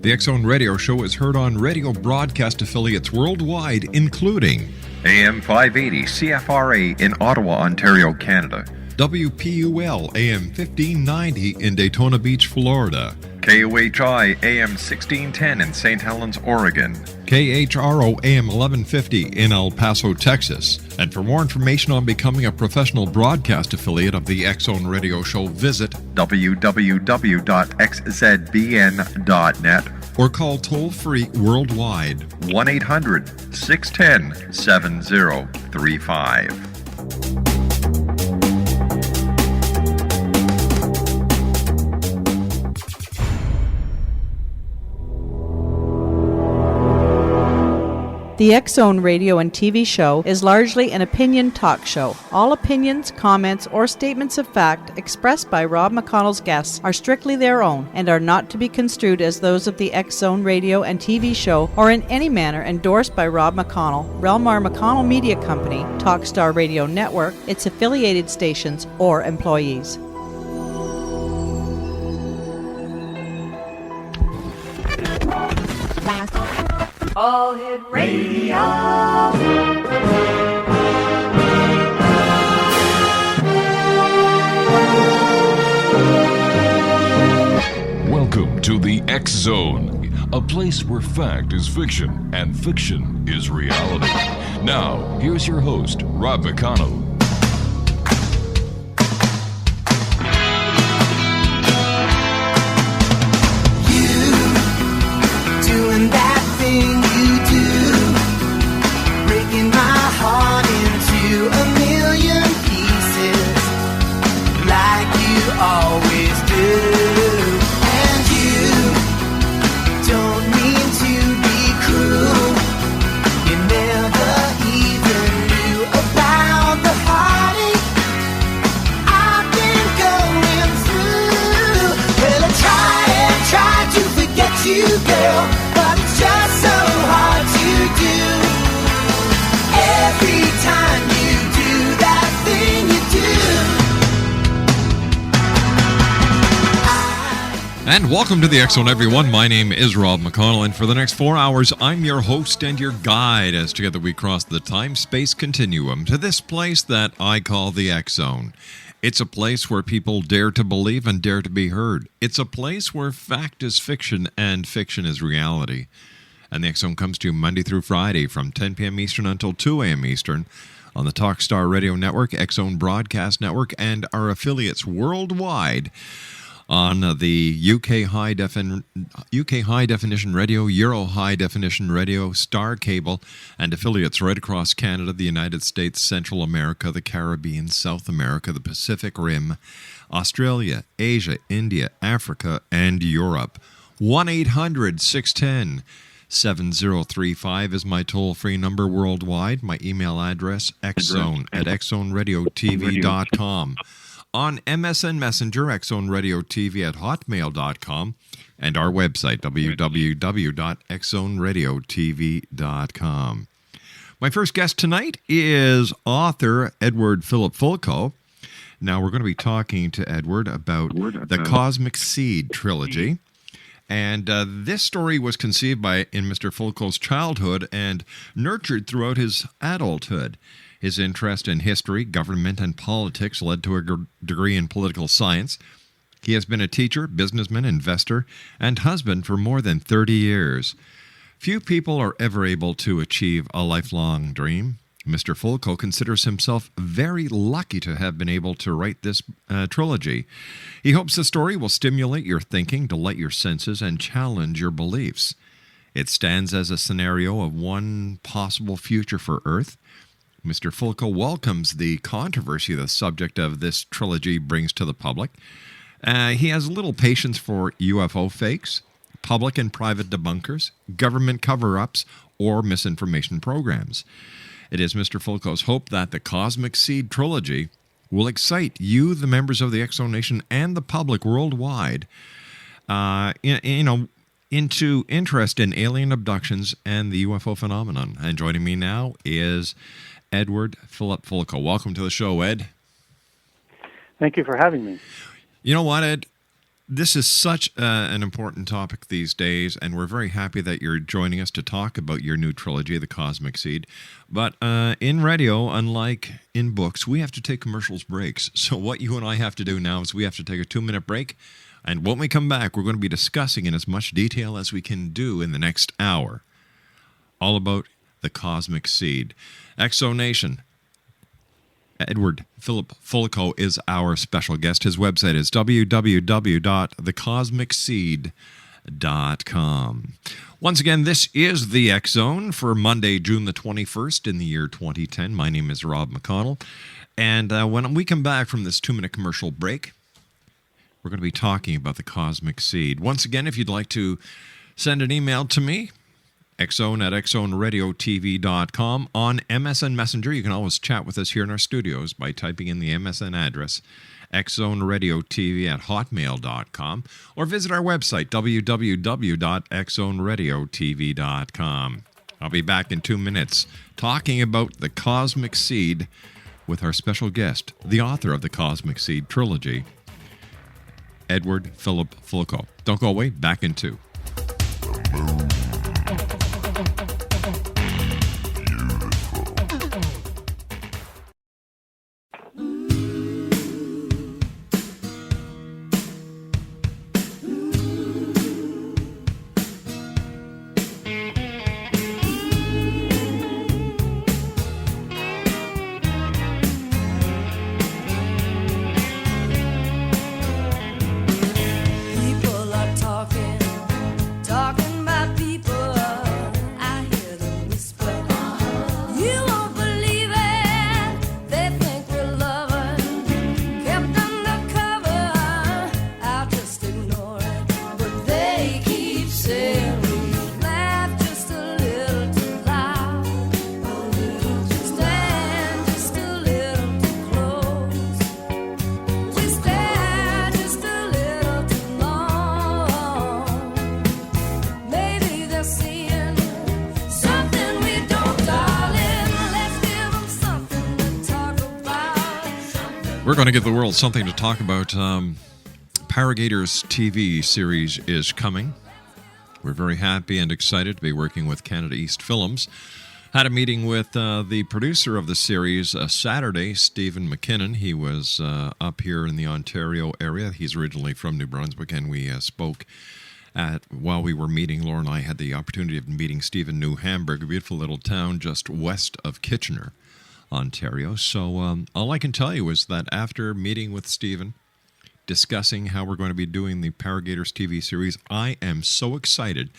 The X Zone Radio Show is heard on radio broadcast affiliates worldwide, including AM 580 CFRA in Ottawa, Ontario, Canada. WPUL AM 1590 in Daytona Beach, Florida. KOHI AM 1610 in St. Helens, Oregon. KHRO AM 1150 in El Paso, Texas. And for more information on becoming a professional broadcast affiliate of the X Zone Radio Show, visit www.xzbn.net or call toll-free worldwide 1-800-610-7035. The X Zone radio and TV show is largely an opinion talk show. All opinions, comments, or statements of fact expressed by Rob McConnell's guests are strictly their own and are not to be construed as those of the X Zone radio and TV show or in any manner endorsed by Rob McConnell, Relmar McConnell Media Company, Talkstar Radio Network, its affiliated stations, or employees. All Hit Radio. Welcome to the X Zone, a place where fact is fiction and fiction is reality. Now, here's your host, Rob McConnell. Doing that thing you do, breaking my heart into a million pieces, like you always do. And you don't mean to be cruel, you never even knew about the heartache I've been going through. Well, I try to forget you, girl, but it's just so hard to do. Every time you do that thing you do. And welcome to the X Zone, everyone. My name is Rob McConnell, and for the next 4 hours, I'm your host and your guide as together we cross the time-space continuum to this place that I call the X Zone. It's a place where people dare to believe and dare to be heard. It's a place where fact is fiction and fiction is reality. And the X Zone comes to you Monday through Friday from 10 p.m. Eastern until 2 a.m. Eastern on the Talkstar Radio Network, X Zone Broadcast Network, and our affiliates worldwide on the UK High Definition Radio, Euro High Definition Radio, Star Cable, and affiliates right across Canada, the United States, Central America, the Caribbean, South America, the Pacific Rim, Australia, Asia, India, Africa, and Europe. 1-800-610-7035 is my toll-free number worldwide. My email address, xzone@xzoneradiotv.com. On MSN Messenger, xzoneradiotv@hotmail.com, and our website, www.xzoneradiotv.com. My first guest tonight is author Edward Philip FULCO. Now, we're going to be talking to Edward about the Cosmic Seed trilogy. And this story was conceived in Mr. FULCO's childhood and nurtured throughout his adulthood. His interest in history, government, and politics led to a degree in political science. He has been a teacher, businessman, investor, and husband for more than 30 years. Few people are ever able to achieve a lifelong dream. Mr. FULCO considers himself very lucky to have been able to write this trilogy. He hopes the story will stimulate your thinking, delight your senses, and challenge your beliefs. It stands as a scenario of one possible future for Earth. Mr. FULCO welcomes the controversy the subject of this trilogy brings to the public. He has little patience for UFO fakes, public and private debunkers, government cover-ups, or misinformation programs. It is Mr. FULCO's hope that the Cosmic Seed trilogy will excite you, the members of the X Zone Nation, and the public worldwide, into interest in alien abductions and the UFO phenomenon. And joining me now is Edward Philip FULCO. Welcome to the show, Ed. Thank you for having me. You know what, Ed? This is such an important topic these days, and we're very happy that you're joining us to talk about your new trilogy, The Cosmic Seed. But in radio, unlike in books, we have to take commercials breaks. So what you and I have to do now is we have to take a 2-minute break, and when we come back, we're going to be discussing in as much detail as we can do in the next hour all about The Cosmic Seed. Exonation. Edward Philip FULCO is our special guest. His website is www.thecosmicseed.com. Once again, this is the X Zone for Monday, June the 21st in the year 2010. My name is Rob McConnell. And when we come back from this 2-minute commercial break, we're going to be talking about the Cosmic Seed. Once again, if you'd like to send an email to me, xzone@xzoneradiotv.com. On MSN Messenger, you can always chat with us here in our studios by typing in the MSN address, xzoneradiotv@hotmail.com, or visit our website, www.xzoneradiotv.com. I'll be back in 2 minutes talking about The Cosmic Seed with our special guest, the author of the Cosmic Seed trilogy, Edward Philip FULCO. Don't go away, back in 2. People are talking about people. I hear them whisper. You won't believe it. They think we're lovers, kept undercover. I'll just ignore it, but they keep saying we laugh just a little too loud, stand just a little too close. We stare just a little too long. Maybe they're seeing something we don't, darling. Let's give them something to talk about. We're going to give the world something to talk about. Paragators TV series is coming. We're very happy and excited to be working with Canada East Films. Had a meeting with the producer of the series Saturday, Stephen McKinnon. He was up here in the Ontario area. He's originally from New Brunswick, and we spoke while we were meeting. Laura and I had the opportunity of meeting Steve in New Hamburg, a beautiful little town just west of Kitchener, Ontario. So all I can tell you is that after meeting with Stephen, discussing how we're going to be doing the Paragators TV series, I am so excited.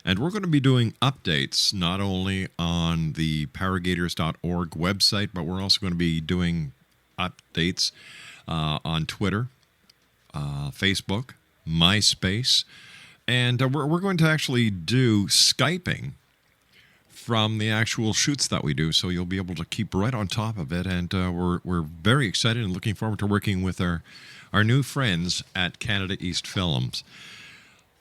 And we're going to be doing updates not only on the paragators.org website, but we're also going to be doing updates on Twitter, Facebook, MySpace, and we're going to actually do Skyping from the actual shoots that we do, so you'll be able to keep right on top of it. And we're very excited and looking forward to working with our new friends at Canada East Films.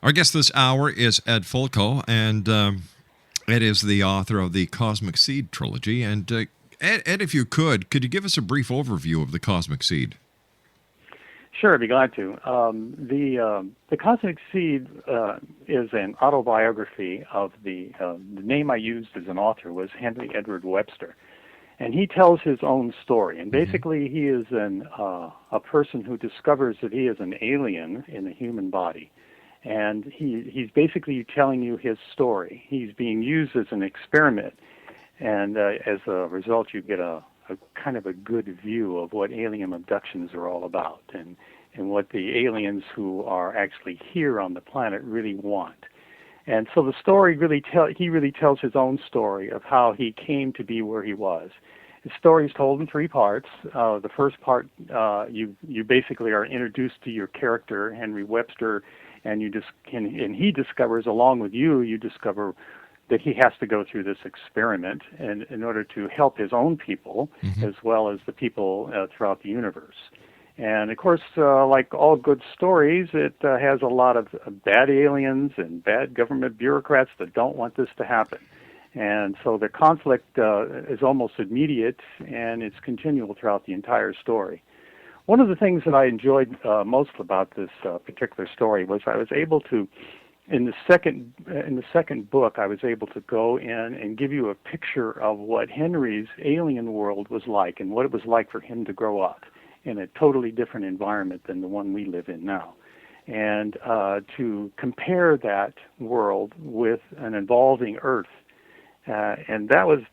Our guest this hour is Ed FULCO, and Ed is the author of the Cosmic Seed trilogy. And Ed, if you could you give us a brief overview of the Cosmic Seed? Sure, I'd be glad to. The Cosmic Seed is an autobiography of the name I used as an author was Henry Edward Webster, and he tells his own story. And basically, he is a person who discovers that he is an alien in a human body, and he's basically telling you his story. He's being used as an experiment, and as a result, you get a kind of a good view of what alien abductions are all about, and what the aliens who are actually here on the planet really want. And so the story he really tells his own story of how he came to be where he was. His story is told in 3 parts. The first part, you basically are introduced to your character, Henry Webster, and he discovers, along with you discover that he has to go through this experiment in order to help his own people, as well as the people throughout the universe. And of course, like all good stories, it has a lot of bad aliens and bad government bureaucrats that don't want this to happen. And so the conflict is almost immediate, and it's continual throughout the entire story. one of the things that I enjoyed most about this particular story was I was able to, in the second book, I was able to go in and give you a picture of what Henry's alien world was like and what it was like for him to grow up in a totally different environment than the one we live in now. And to compare that world with an evolving Earth. And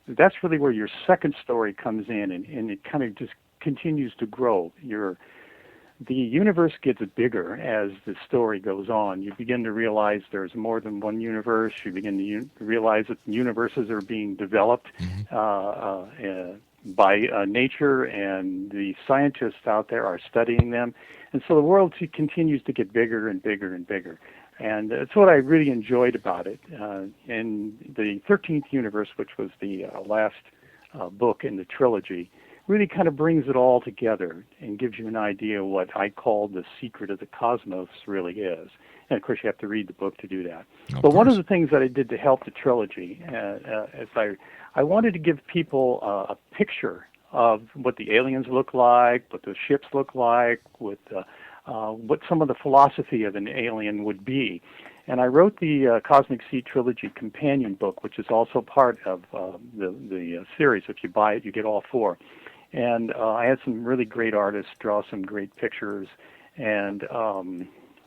that's really where your second story comes in, and it kind of just continues to grow. The universe gets bigger as the story goes on. You begin to realize there's more than one universe. You begin to realize that universes are being developed by nature, and the scientists out there are studying them. And so the world continues to get bigger and bigger and bigger. And that's what I really enjoyed about it. In the 13th universe, which was the last book in the trilogy, really kind of brings it all together and gives you an idea of what I call the secret of the cosmos really is. And of course, you have to read the book to do that. But one of the things that I did to help the trilogy is I wanted to give people a picture of what the aliens look like, what the ships look like, what some of the philosophy of an alien would be. And I wrote the Cosmic Seed Trilogy companion book, which is also part of the series. If you buy it, you get all four. And I had some really great artists draw some great pictures, and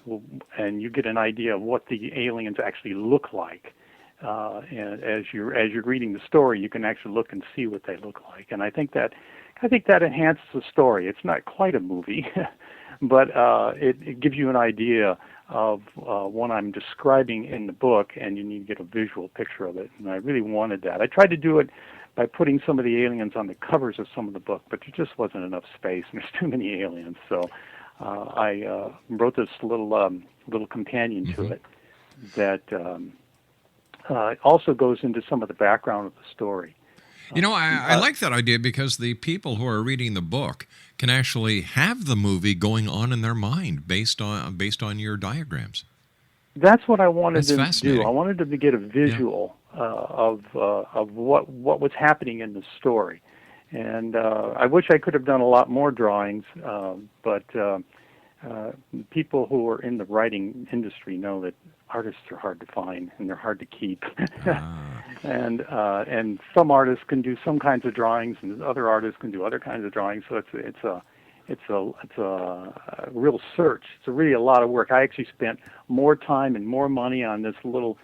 you get an idea of what the aliens actually look like. And as you're reading the story, you can actually look and see what they look like. And I think that enhances the story. It's not quite a movie, but it gives you an idea of what I'm describing in the book, and you need to get a visual picture of it. And I really wanted that. I tried to do it by putting some of the aliens on the covers of some of the book, but there just wasn't enough space, and there's too many aliens. So I wrote this little companion to it that also goes into some of the background of the story. You know, I like that idea because the people who are reading the book can actually have the movie going on in their mind based on your diagrams. That's what I wanted them to do. I wanted them to get a visual of what was happening in the story, and I wish I could have done a lot more drawings, but people who are in the writing industry know that artists are hard to find and they're hard to keep. And some artists can do some kinds of drawings, and other artists can do other kinds of drawings. So it's a real search. It's really a lot of work. I actually spent more time and more money on this little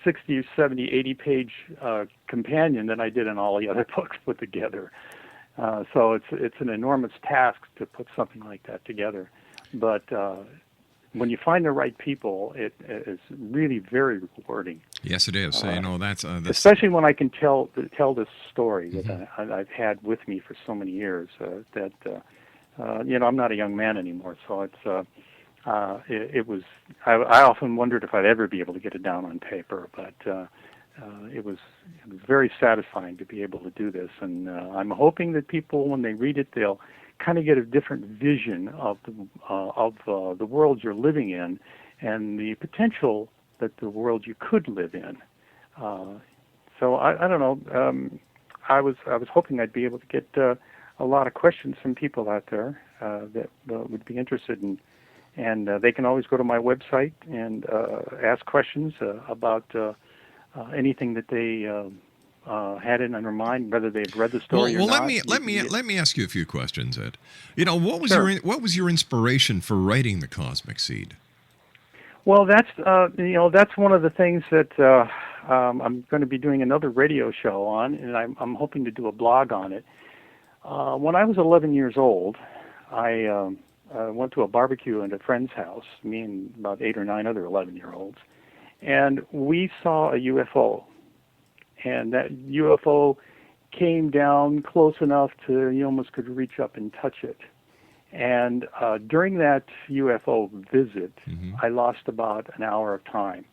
60, 70, 80-page companion than I did in all the other books put together. So it's an enormous task to put something like that together. But when you find the right people, it is really very rewarding. Yes, it is. That's especially when I can tell this story that I've had with me for so many years. I'm not a young man anymore, so it's it was. I often wondered if I'd ever be able to get it down on paper, but it was very satisfying to be able to do this, and I'm hoping that people, when they read it, they'll kind of get a different vision of the world you're living in, and the potential that the world you could live in. So I don't know. I was hoping I'd be able to get a lot of questions from people out there that would be interested in, and they can always go to my website and ask questions about anything that they had in their mind, whether they've read the story or not. Let me ask you a few questions, Ed. What was your inspiration for writing the Cosmic Seed? Well, that's one of the things that I'm going to be doing another radio show on, and I'm hoping to do a blog on it. When I was 11 years old, I went to a barbecue at a friend's house, me and about 8 or 9 other 11-year-olds, and we saw a UFO. And that UFO came down close enough to you almost could reach up and touch it. And during that UFO visit, I lost about an hour of time.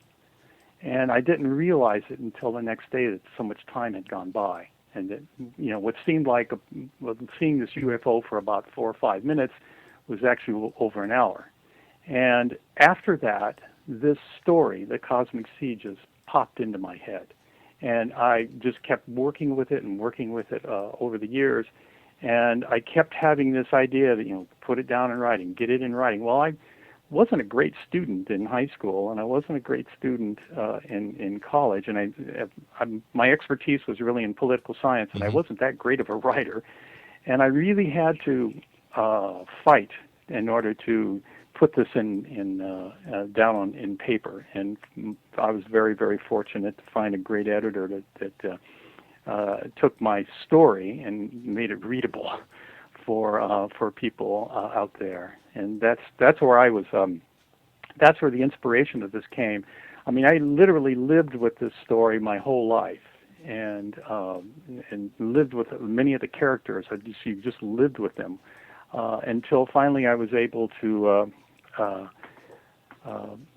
And I didn't realize it until the next day that so much time had gone by. And that, what seemed like seeing this UFO for about 4 or 5 minutes was actually over an hour. And after that, this story, the Cosmic Seed, just popped into my head. And I just kept working with it over the years. And I kept having this idea that, put it down in writing, get it in writing. Well, I wasn't a great student in high school, and I wasn't a great student in college, and my expertise was really in political science, and I wasn't that great of a writer. And I really had to fight in order to put this down in paper. And I was very, very fortunate to find a great editor that took my story and made it readable for people out there. And that's where I was. That's where the inspiration of this came. I mean, I literally lived with this story my whole life, and lived with many of the characters. You just lived with them until finally I was able to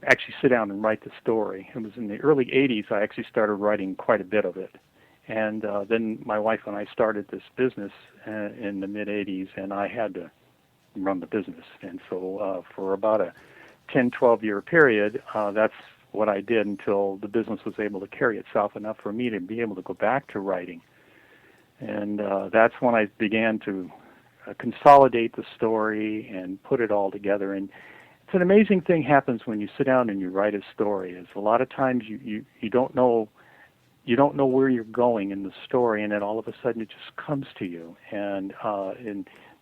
actually sit down and write the story. It was in the early '80s I actually started writing quite a bit of it. And then my wife and I started this business in the mid-'80s, and I had to run the business. And so for about a 10, 12-year period, that's what I did until the business was able to carry itself enough for me to be able to go back to writing. And that's when I began to consolidate the story and put it all together. And it's an amazing thing happens when you sit down and you write a story. Is a lot of times you don't know where you're going in the story, and then all of a sudden it just comes to you. And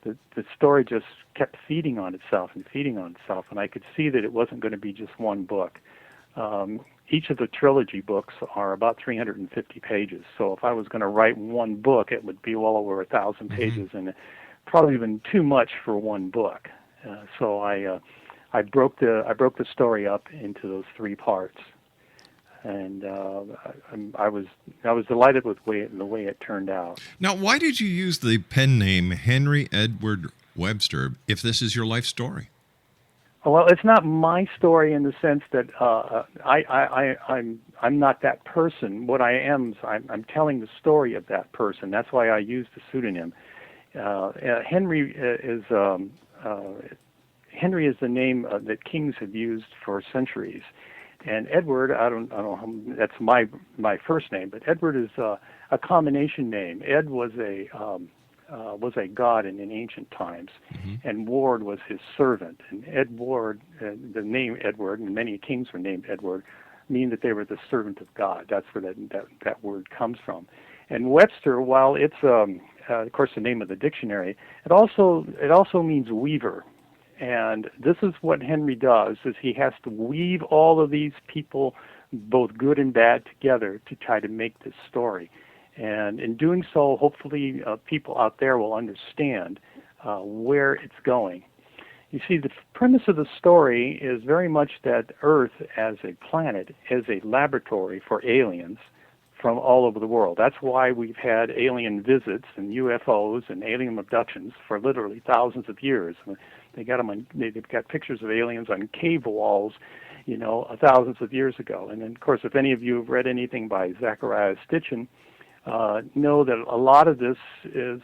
the story just kept feeding on itself, and I could see that it wasn't going to be just one book. Each of the trilogy books are about 350 pages. So if I was going to write one book, it would be well over 1,000 pages, and probably even too much for one book. So I broke the story up into those three parts. And I was delighted with the way it turned out. Now, why did you use the pen name Henry Edward Webster if this is your life story? Well, it's not my story in the sense that I'm not that person. What I am is I'm telling the story of that person. That's why I used the pseudonym. Henry is the name that kings have used for centuries. And Edward, I don't know, that's my first name, but Edward is a combination name. Ed was a god in ancient times, and Ward was his servant. And Edward, the name Edward, and many kings were named Edward, mean that they were the servant of God. That's where that word comes from. And Webster, while it's of course the name of the dictionary, it also means weaver. And this is what Henry does, is he has to weave all of these people, both good and bad, together to try to make this story. And in doing so, hopefully people out there will understand where it's going. You see, the premise of the story is very much that Earth as a planet is a laboratory for aliens from all over the world. That's why we've had alien visits and UFOs and alien abductions for literally thousands of years. They've got pictures of aliens on cave walls, thousands of years ago. And then, of course, if any of you have read anything by Zachariah Stitchin, know that a lot of this was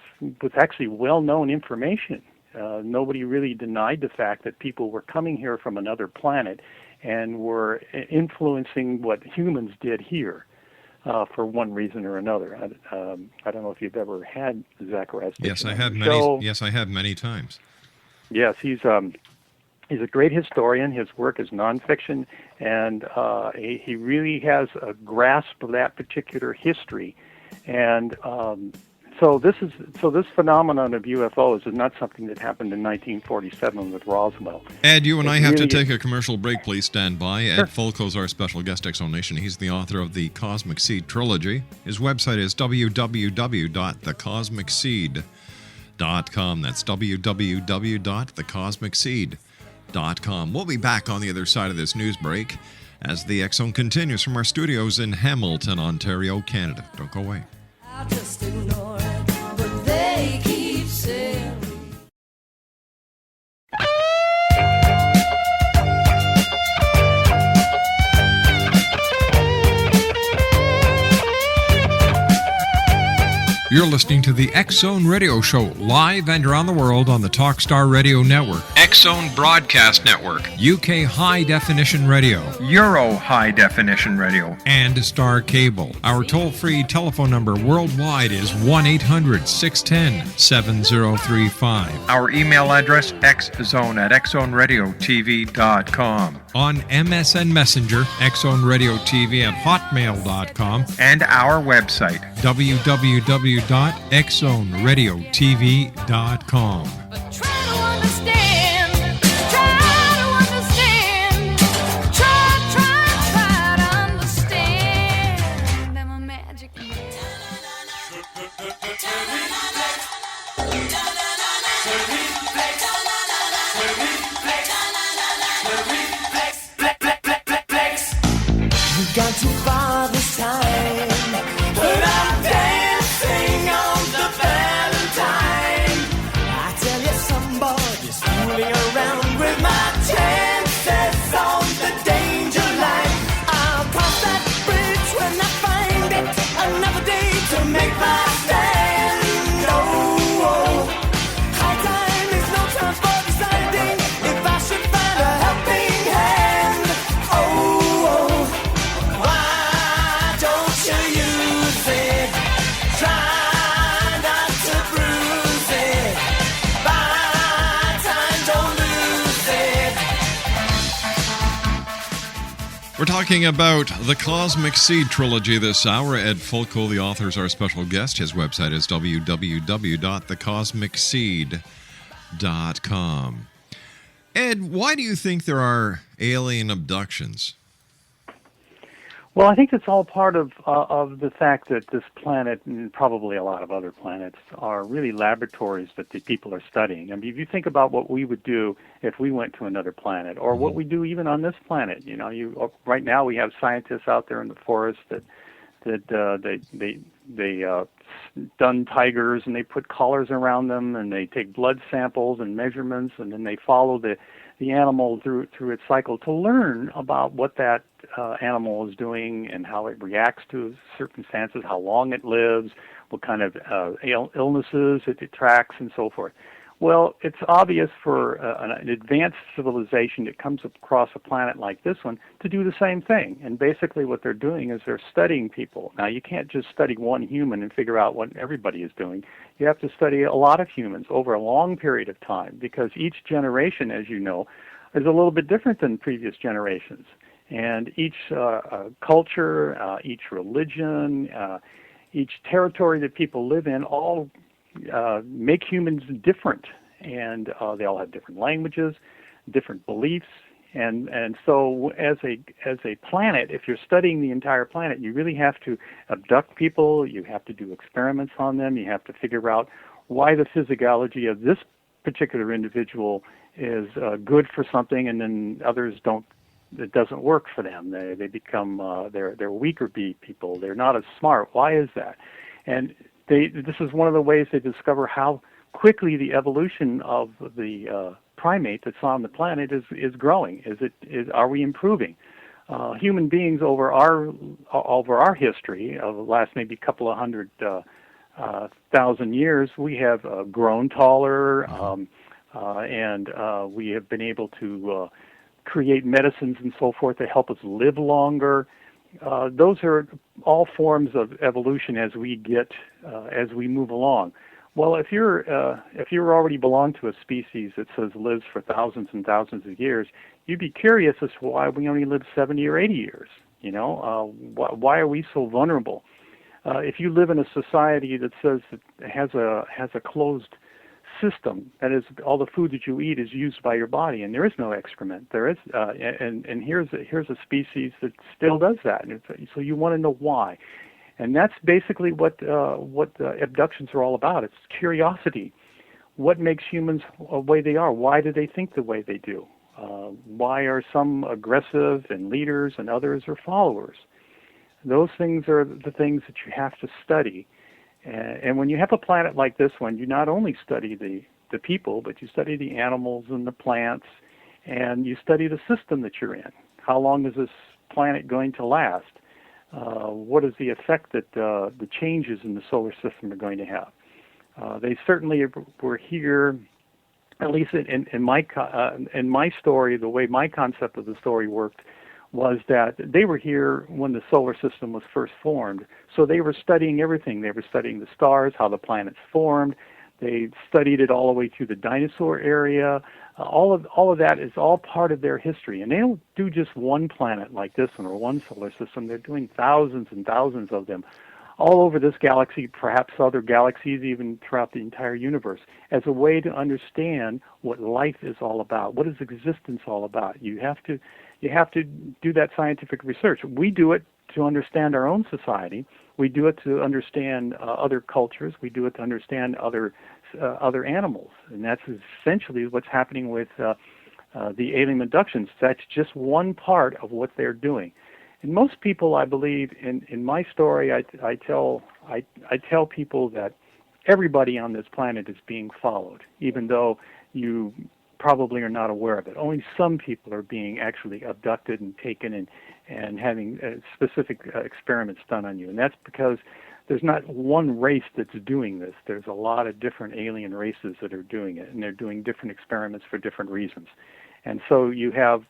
actually well-known information. Nobody really denied the fact that people were coming here from another planet and were influencing what humans did here. For one reason or another. I don't know if you've ever had Zacharias. Yes, I have many times. Yes, he's a great historian. His work is nonfiction, and he really has a grasp of that particular history. And so this phenomenon of UFOs is not something that happened in 1947 with Roswell. Ed, you and I have to take a commercial break. Please stand by. Ed FULCO is our special guest Exonation. He's the author of the Cosmic Seed trilogy. His website is www.thecosmicseed.com. That's www.thecosmicseed.com. We'll be back on the other side of this news break as the X Zone continues from our studios in Hamilton, Ontario, Canada. Don't go away. I'll just ignore it, but they keep saying. You're listening to the X Zone Radio Show, live and around the world on the Talkstar Radio Network. X-Zone Broadcast Network, UK High Definition Radio, Euro High Definition Radio, and Star Cable. Our toll-free telephone number worldwide is 1-800-610-7035. Our email address, xzone@xzoneradiotv.com. On MSN Messenger, xzoneradiotv@hotmail.com, And our website, www.xzoneradiotv.com. But try to understand, try to understand, try to understand. I'm a magic man. We've gone too far this time, but I'm dancing on the Valentine. I tell you, somebody's fooling around with my chances on the danger line. I'll cross that bridge when I find it. Another day to make my stand. Oh, oh. High time is no time for deciding if I should find a helping hand. Oh, oh. Why don't you use it? Try not to bruise it. Buy time, don't lose it. We're talking about the Cosmic Seed trilogy this hour. Ed FULCO, the author, is our special guest. His website is www.thecosmicseed.com. Ed, why do you think there are alien abductions? Well, I think it's all part of the fact that this planet, and probably a lot of other planets, are really laboratories that the people are studying. I mean, if you think about what we would do if we went to another planet, or what we do even on this planet, you know, right now we have scientists out there in the forest that they stun tigers, and they put collars around them, and they take blood samples and measurements, and then they follow the animal through its cycle to learn about what that animal is doing and how it reacts to circumstances, how long it lives, what kind of illnesses it attracts, and so forth. Well, it's obvious for an advanced civilization that comes across a planet like this one to do the same thing. And basically what they're doing is they're studying people. Now, you can't just study one human and figure out what everybody is doing. You have to study a lot of humans over a long period of time, because each generation, as you know, is a little bit different than previous generations. And each culture, each religion, each territory that people live in all make humans different, and they all have different languages, different beliefs, and so as a planet, if you're studying the entire planet, you really have to abduct people, you have to do experiments on them, you have to figure out why the physiology of this particular individual is good for something, and then others don't. It doesn't work for them. They become they're weaker people. They're not as smart. Why is that? And this is one of the ways they discover how quickly the evolution of the primate that's on the planet is growing. Are we improving? Human beings over our history of the last maybe couple of hundred thousand years, we have grown taller, and we have been able to create medicines and so forth to help us live longer. Those are all forms of evolution as we move along. Well, if you already belong to a species that says lives for thousands and thousands of years, you'd be curious as to why we only live 70 or 80 years. You know, why are we so vulnerable? If you live in a society that says that has a closed system, that is, all the food that you eat is used by your body, and there is no excrement. There is, and here's a species that still does that. And so you want to know why, and that's basically what abductions are all about. It's curiosity. What makes humans the way they are? Why do they think the way they do? Why are some aggressive and leaders and others are followers? Those things are the things that you have to study. And when you have a planet like this one, you not only study the people, but you study the animals and the plants, and you study the system that you're in. How long is this planet going to last? What is the effect that the changes in the solar system are going to have? They certainly were here at least in my story, the way my concept of the story worked was that they were here when the solar system was first formed. So they were studying everything. They were studying the stars, how the planets formed. They studied it all the way through the dinosaur area. All of that is all part of their history. And they don't do just one planet like this one or one solar system. They're doing thousands and thousands of them all over this galaxy, perhaps other galaxies, even throughout the entire universe, as a way to understand what life is all about. What is existence all about? You have to do that scientific research. We do it to understand our own society. We do it to understand other cultures. We do it to understand other animals, and that's essentially what's happening with the alien abductions. That's just one part of what they're doing. And most people, I believe, in my story, I tell people that everybody on this planet is being followed, even though you probably are not aware of it. Only some people are being actually abducted and taken and having specific experiments done on you. And that's because there's not one race that's doing this. There's a lot of different alien races that are doing it, and they're doing different experiments for different reasons. And so you have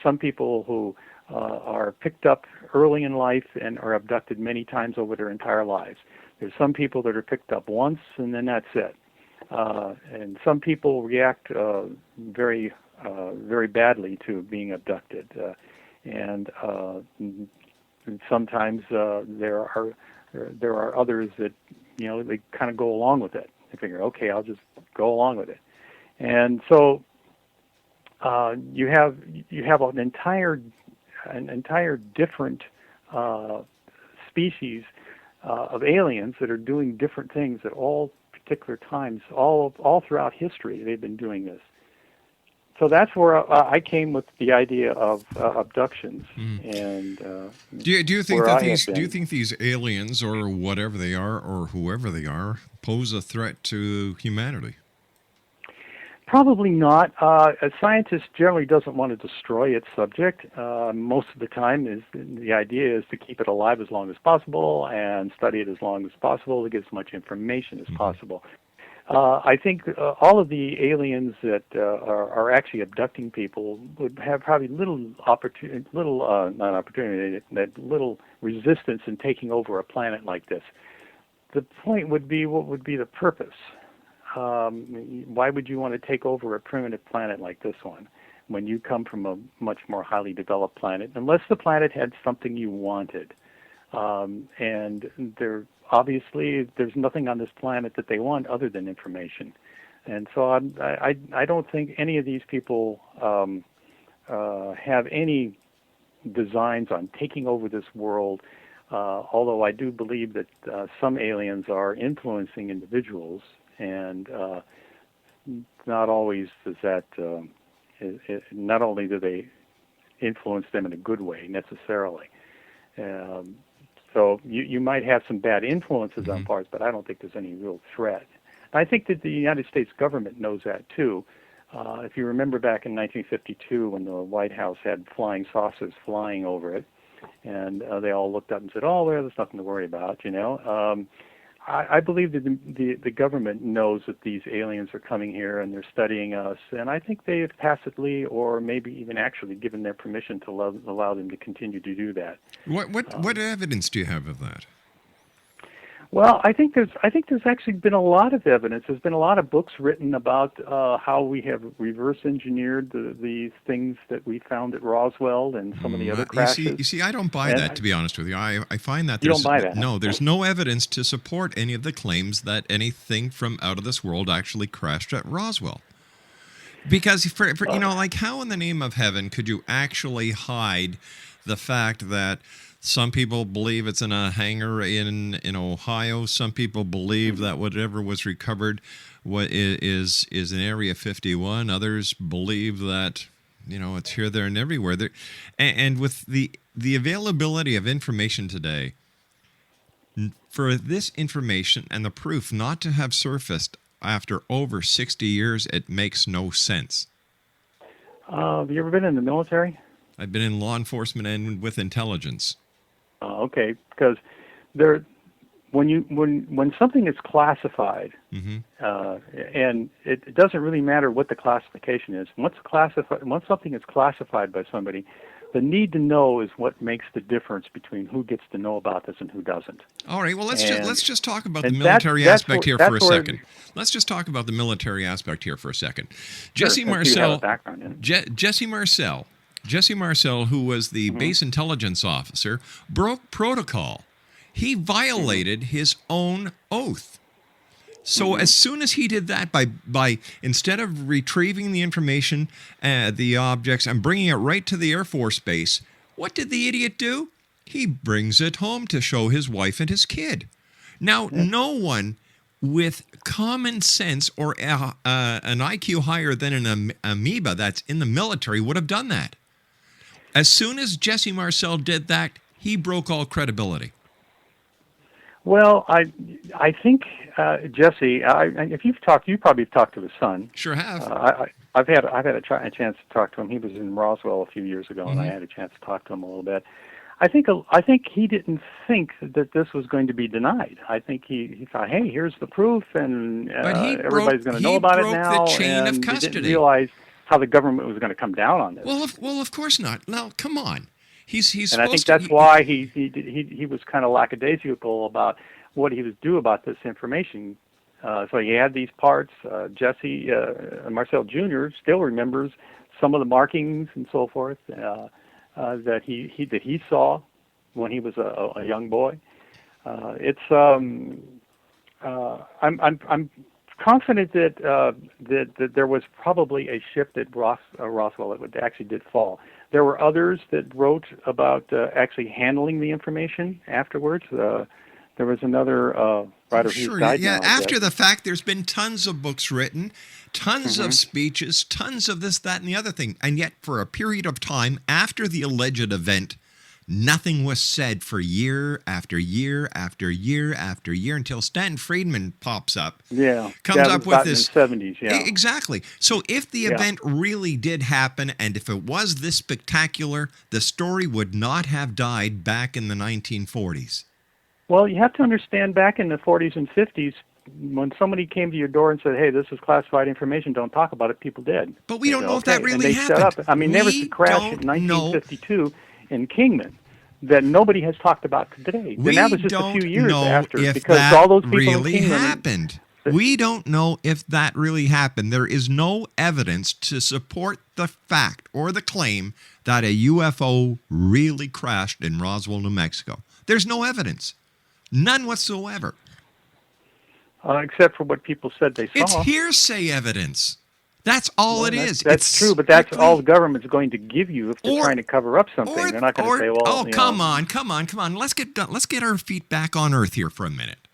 some people who are picked up early in life and are abducted many times over their entire lives. There's some people that are picked up once and then that's it. And some people react very badly to being abducted. And sometimes there are others that, they kind of go along with it. They figure, okay, I'll just go along with it. And so you have an entire different species of aliens that are doing different things at all particular times, all throughout history. They've been doing this. So that's where I came with the idea of abductions. And do you think these aliens or whatever they are or whoever they are pose a threat to humanity? Probably not. A scientist generally doesn't want to destroy its subject. Most of the time, the idea is to keep it alive as long as possible and study it as long as possible to get as much information as possible. I think all of the aliens that are actually abducting people would have probably little resistance in taking over a planet like this. The point would be, what would be the purpose? Why would you want to take over a primitive planet like this one when you come from a much more highly developed planet, unless the planet had something you wanted? And there's nothing on this planet that they want other than information. And so I don't think any of these people have any designs on taking over this world, although I do believe that some aliens are influencing individuals. And not always does that. Not only do they influence them in a good way necessarily. So you might have some bad influences on parts, but I don't think there's any real threat. I think that the United States government knows that too. If you remember back in 1952 when the White House had flying saucers flying over it, and they all looked up and said, "Oh, well, there's nothing to worry about," I believe that the government knows that these aliens are coming here and they're studying us, and I think they have tacitly or maybe even actually given their permission to allow them to continue to do that. What evidence do you have of that? Well, I think there's actually been a lot of evidence. There's been a lot of books written about how we have reverse engineered these things that we found at Roswell and some of the other crashes. You see, I don't buy that, to be honest with you. I find that you don't buy that. No, there's no evidence to support any of the claims that anything from out of this world actually crashed at Roswell. Because for like, how in the name of heaven could you actually hide the fact that some people believe it's in a hangar in Ohio. Some people believe that whatever was recovered is in Area 51. Others believe that it's here, there, and everywhere. And with the availability of information today, for this information and the proof not to have surfaced after over 60 years, it makes no sense. Have you ever been in the military? I've been in law enforcement and with intelligence. Okay, because there when something is classified, and it doesn't really matter what the classification is. Once something is classified by somebody, the need to know is what makes the difference between who gets to know about this and who doesn't. All right. Well, let's just talk about the and military that's aspect where- here for a that's where- second. Let's just talk about the military aspect here for a second. Sure, Jesse since you have Marcel, a background in it. Jesse Marcel, who was the base intelligence officer, broke protocol. He violated his own oath. So as soon as he did that, by instead of retrieving the information, the objects, and bringing it right to the Air Force Base, what did the idiot do? He brings it home to show his wife and his kid. Now, no one with common sense or an IQ higher than an amoeba that's in the military would have done that. As soon as Jesse Marcel did that, he broke all credibility. Well, I think Jesse. If you probably talked to his son. Sure have. I've had a chance to talk to him. He was in Roswell a few years ago, and I had a chance to talk to him a little bit. I think he didn't think that this was going to be denied. I think he thought, hey, here's the proof, and everybody's going to know about it now. The chain of He custody. didn't realize how the government was going to come down on this. Well, of course not. Now, come on. He's and I think that's why he was kind of lackadaisical about what he would do about this information. So he had these parts. Jesse Marcel Jr. still remembers some of the markings and so forth that he saw when he was a young boy. I'm confident that there was probably a ship that Roswell that actually did fall. There were others that wrote about actually handling the information afterwards. There was another writer who's died now. After the fact, there's been tons of books written, tons of speeches, tons of this, that, and the other thing. And yet, for a period of time after the alleged event, nothing was said for year after year after year after year until Stanton Friedman pops up. Comes up with this. In the 70s, Exactly. So if the event really did happen, and if it was this spectacular, the story would not have died back in the 1940s. Well, you have to understand, back in the 40s and 50s, when somebody came to your door and said, hey, this is classified information, don't talk about it, people did. But we don't know if that really happened. Shut up. I mean, there was a crash in 1952 in Kingman that nobody has talked about today. And that was just a few years after, because all those people really in Kingman happened. We don't know if that really happened. There is no evidence to support the fact or the claim that a UFO really crashed in Roswell, New Mexico. There's no evidence. None whatsoever. Except for what people said they saw. It's hearsay evidence. That's all it is. That's true, but that's all the government's going to give you if they're trying to cover up something. They're not going to say, well, come on. Let's get our feet back on Earth here for a minute.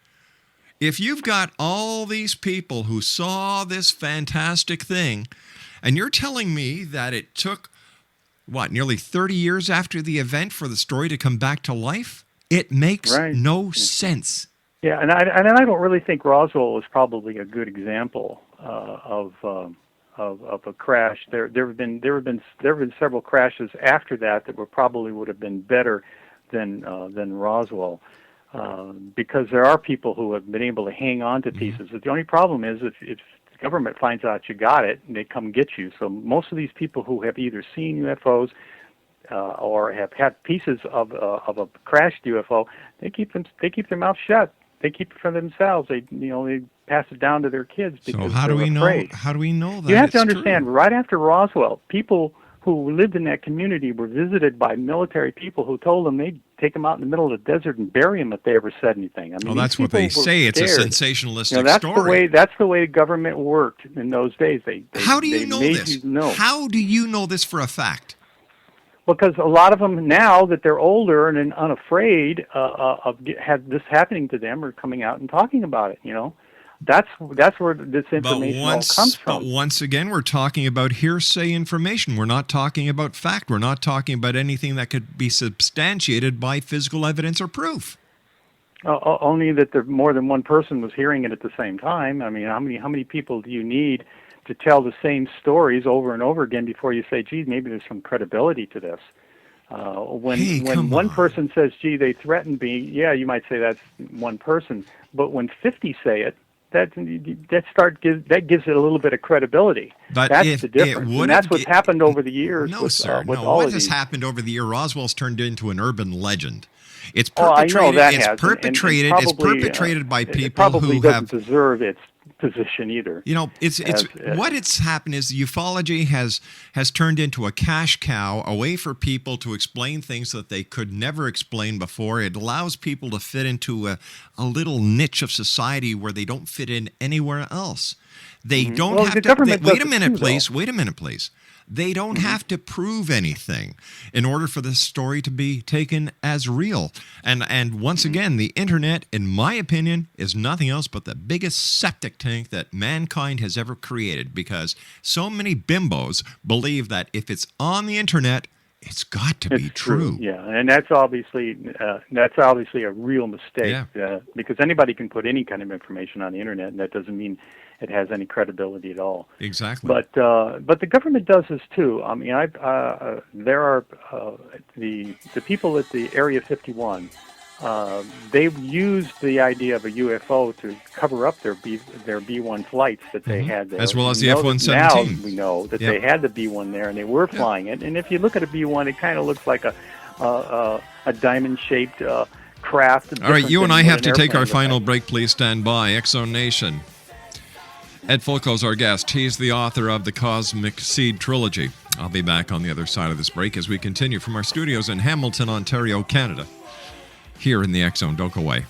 If you've got all these people who saw this fantastic thing, and you're telling me that it took, nearly 30 years after the event for the story to come back to life? It makes no sense. Yeah, and I don't really think Roswell is probably a good example of a crash. There have been several crashes after that were probably would have been better than Roswell, because there are people who have been able to hang on to pieces. The only problem is if the government finds out you got it, and they come get you. So most of these people who have either seen UFOs or have had pieces of a crashed UFO, they keep their mouths shut. They keep it for themselves. They pass it down to their kids because how do we afraid. know? How do we know that? You have to understand. True. Right after Roswell, people who lived in that community were visited by military people who told them they'd take them out in the middle of the desert and bury them if they ever said anything. I mean, that's what they say. It's a sensationalistic story. That's the way government worked in those days. How do you know this? How do you know this for a fact? Because a lot of them, now that they're older and unafraid of this happening to them, are coming out and talking about it. That's where this information all comes from. But once again, we're talking about hearsay information. We're not talking about fact. We're not talking about anything that could be substantiated by physical evidence or proof. Only that more than one person was hearing it at the same time. I mean, how many people do you need to tell the same stories over and over again before you say, geez, maybe there's some credibility to this? Come one on. person says, "Gee, they threatened me," yeah, you might say that's one person. But when 50 say it, that gives it a little bit of credibility. But That's if the it difference, would and that's have what's ge- happened over the years. No, with, sir. with No, all what of has these. happened over the year? Roswell's turned into an urban legend. It's Oh, I know perpetrated. that It's has, perpetrated. and It's probably, perpetrated by it people probably who doesn't have. deserve its position either. You know, it's what it's happened is ufology has turned into a cash cow, a way for people to explain things that they could never explain before. It allows people to fit into a little niche of society where they don't fit in anywhere else. They don't Well, have the to. government Wait does a it minute, too, please. though. Wait a minute, please. They don't have to prove anything in order for this story to be taken as real. And once again, the internet, in my opinion, is nothing else but the biggest septic tank that mankind has ever created, because so many bimbos believe that if it's on the internet, it's got to be It's true. Yeah, and that's obviously a real mistake. Yeah. Because anybody can put any kind of information on the internet, and that doesn't mean it has any credibility at all. Exactly. But the government does this too. I mean, there are the people at the Area 51. They've used the idea of a UFO to cover up their B-1 flights that they had there. As well as the We know F-117. Now we know that Yep. they had the B-1 there, and they were flying it. And if you look at a B-1, it kind of looks like a diamond-shaped craft. All right, you and I have to take our airplane final looks break. Please stand by. Exo Nation. Ed FULCO's our guest. He's the author of the Cosmic Seed trilogy. I'll be back on the other side of this break as we continue from our studios in Hamilton, Ontario, Canada. Here in the X Zone. Don't go away.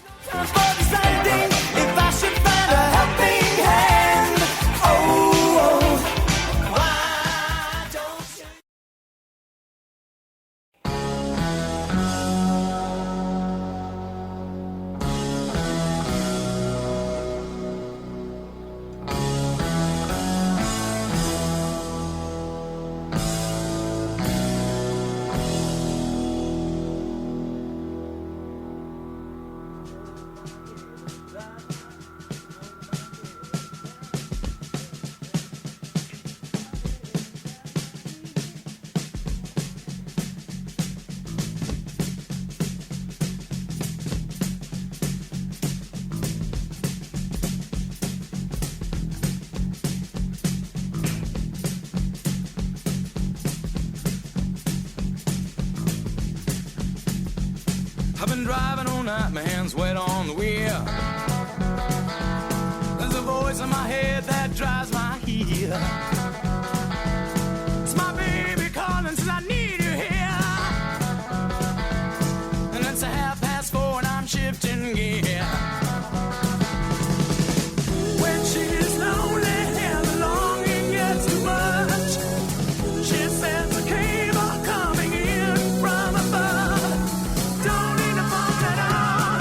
I've been driving all night, my hands wet on the wheel. There's a voice in my head that drives my heel. It's my baby calling, says I need you here. And it's 4:30 and I'm shifting gear. When she's lonely and the longing gets too much, she says the cable coming in from above. Don't need to phone at all.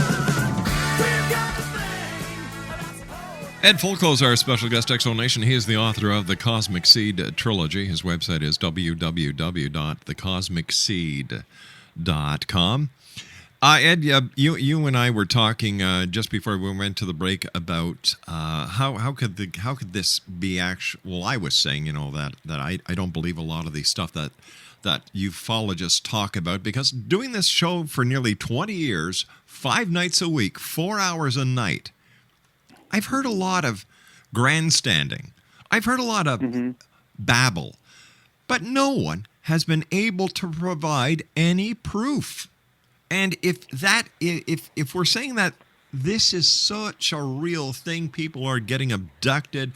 We've got the thing, but I suppose. Ed FULCO's our special guest, Exo Nation. He is the author of the Cosmic Seed trilogy. His website is www.thecosmicseed.com. Ed, you and I were talking just before we went to the break about how could this be actual? Well, I was saying, that I don't believe a lot of the stuff that ufologists talk about, because doing this show for nearly 20 years, 5 nights a week, 4 hours a night, I've heard a lot of grandstanding. I've heard a lot of babble, but no one has been able to provide any proof. And if we're saying that this is such a real thing, people are getting abducted,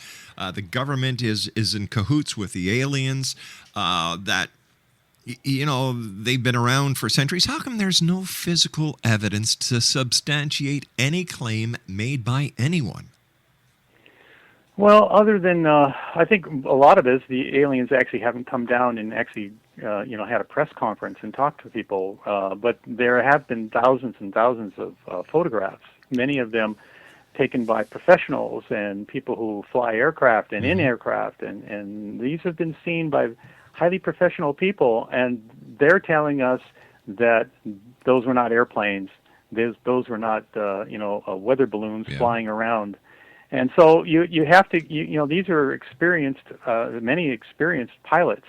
the government is in cahoots with the aliens, that they've been around for centuries, how come there's no physical evidence to substantiate any claim made by anyone? Well, other than I think a lot of it is the aliens actually haven't come down and actually had a press conference and talked to people. But there have been thousands and thousands of photographs, many of them taken by professionals and people who fly aircraft and in aircraft, and these have been seen by highly professional people, and they're telling us that those were not airplanes, those were not weather balloons flying around. And so you have to, these are experienced, many experienced pilots.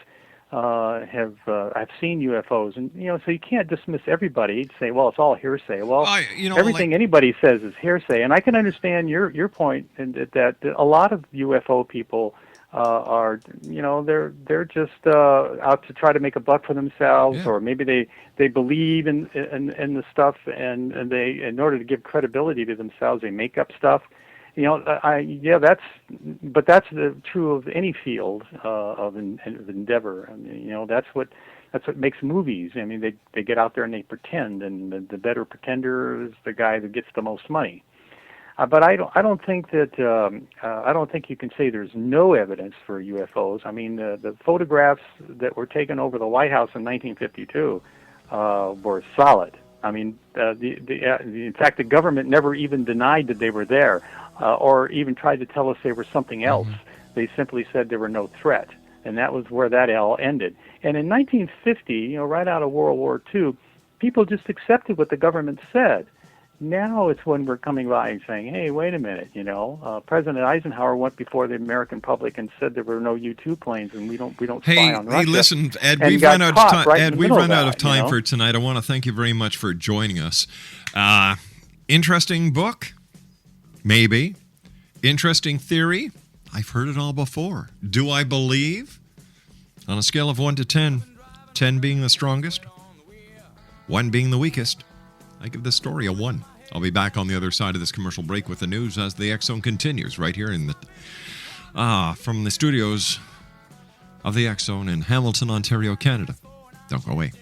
I've seen UFOs, and so you can't dismiss everybody to say, well, it's all hearsay. Well, everything anybody says is hearsay, and I can understand your point in that a lot of UFO people are they're just out to try to make a buck for themselves, or maybe they believe in the stuff, and they, in order to give credibility to themselves, they make up stuff. That's true of any field of endeavor. I mean, that's what makes movies. I mean, they get out there and they pretend, and the better pretender is the guy that gets the most money. But I don't think you can say there's no evidence for UFOs. I mean, the photographs that were taken over the White House in 1952 were solid. I mean, in fact, the government never even denied that they were there, or even tried to tell us they were something else. They simply said there were no threat, and that was where that all ended. And in 1950, right out of World War II, people just accepted what the government said. Now it's when we're coming by and saying, hey, wait a minute, President Eisenhower went before the American public and said there were no U-2 planes, and we don't spy on Russia. Hey, listen, Ed, we've run out of time. Ed, we've run out of time for tonight. I want to thank you very much for joining us. Interesting book? Maybe. Interesting theory? I've heard it all before. Do I believe? On a scale of 1 to 10, 10 being the strongest, 1 being the weakest, I give this story a 1. I'll be back on the other side of this commercial break with the news as the X Zone continues right here in from the studios of the X Zone in Hamilton, Ontario, Canada. Don't go away.